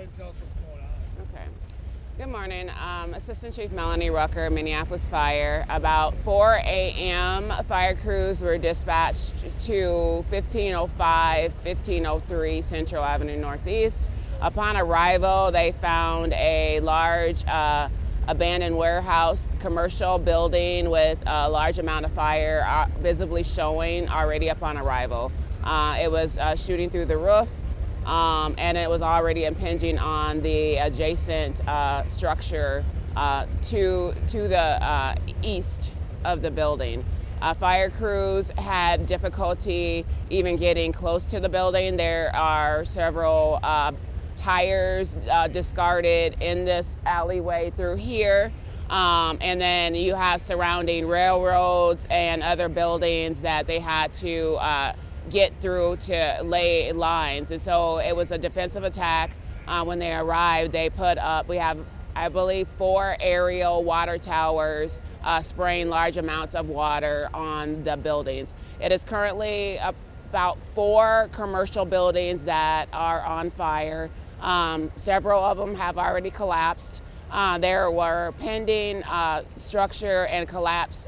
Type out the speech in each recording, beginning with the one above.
ahead and tell us what's going on. Okay. Good morning. Assistant Chief Melanie Rucker, Minneapolis Fire. About 4 a.m., fire crews were dispatched to 1505, 1503 Central Avenue Northeast. Upon arrival, they found a large abandoned warehouse commercial building with a large amount of fire visibly showing already upon arrival. It was shooting through the roof. And it was already impinging on the adjacent structure to the east of the building. Fire crews had difficulty even getting close to the building. There are several tires discarded in this alleyway through here. And then you have surrounding railroads and other buildings that they had to get through to lay lines. And so it was a defensive attack. When they arrived, they put up, we have, I believe, 4 aerial water towers spraying large amounts of water on the buildings. It is currently about 4 commercial buildings that are on fire. Several of them have already collapsed. There were pending structure and collapse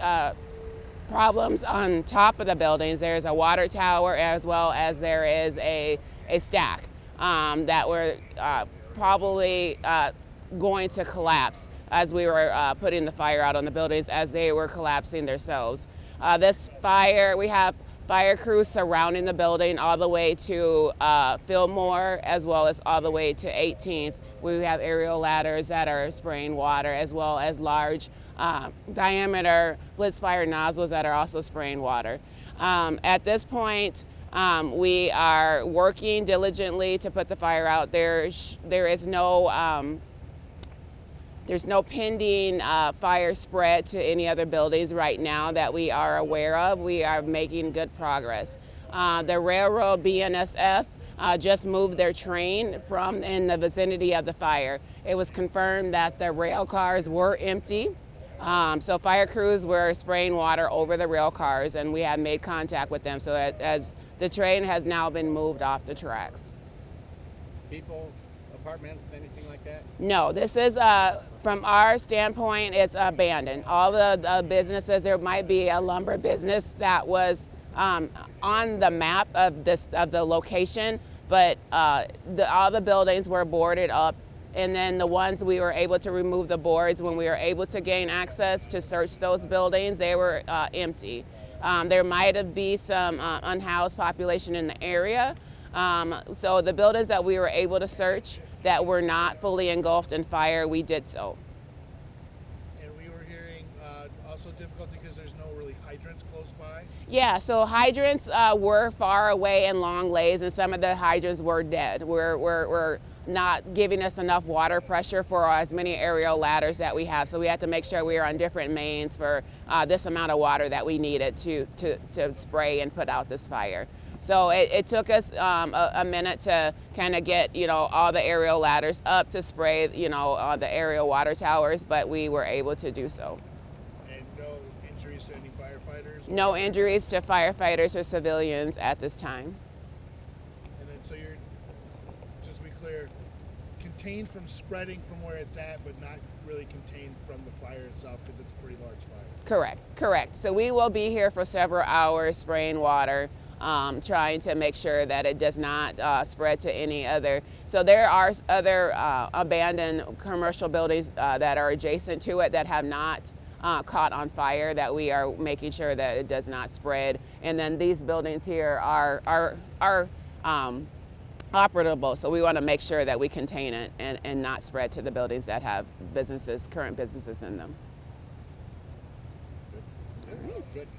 problems on top of the buildings. There's a water tower as well as there is a stack that were probably going to collapse as we were putting the fire out on the buildings as they were collapsing themselves. This fire, we have fire crews surrounding the building all the way to Fillmore as well as all the way to 18th. We have aerial ladders that are spraying water as well as large diameter blitz fire nozzles that are also spraying water. At this point, we are working diligently to put the fire out. There's no pending fire spread to any other buildings right now that we are aware of. We are making good progress. The railroad BNSF just moved their train from in the vicinity of the fire. It was confirmed that the rail cars were empty. So fire crews were spraying water over the rail cars, and we have made contact with them. So as the train has now been moved off the tracks. People, apartments, anything like that? No, this is from our standpoint, it's abandoned. All the businesses, there might be a lumber business that was on the map of the location, but all the buildings were boarded up. And then the ones we were able to remove the boards when we were able to gain access to search those buildings, they were empty. There might have been some unhoused population in the area. So the buildings that we were able to search that were not fully engulfed in fire, we did so. And we were hearing also difficulty because there's no really hydrants close by. Yeah, so hydrants were far away and long lays, and some of the hydrants were dead. We're not giving us enough water pressure for as many aerial ladders that we have. So we had to make sure we were on different mains for this amount of water that we needed to spray and put out this fire. So it took us a minute to kind of get, all the aerial ladders up to spray, the aerial water towers, but we were able to do so. And no injuries to any firefighters? No injuries to firefighters or civilians at this time. And then so you're, just to be clear, contained from spreading from where it's at, but not really contained from the fire itself because it's a pretty large fire. Correct. So we will be here for several hours spraying water, trying to make sure that it does not spread to any other. So there are other abandoned commercial buildings that are adjacent to it that have not caught on fire, that we are making sure that it does not spread. And then these buildings here are operable, so we want to make sure that we contain it and not spread to the buildings that have current businesses in them. Good.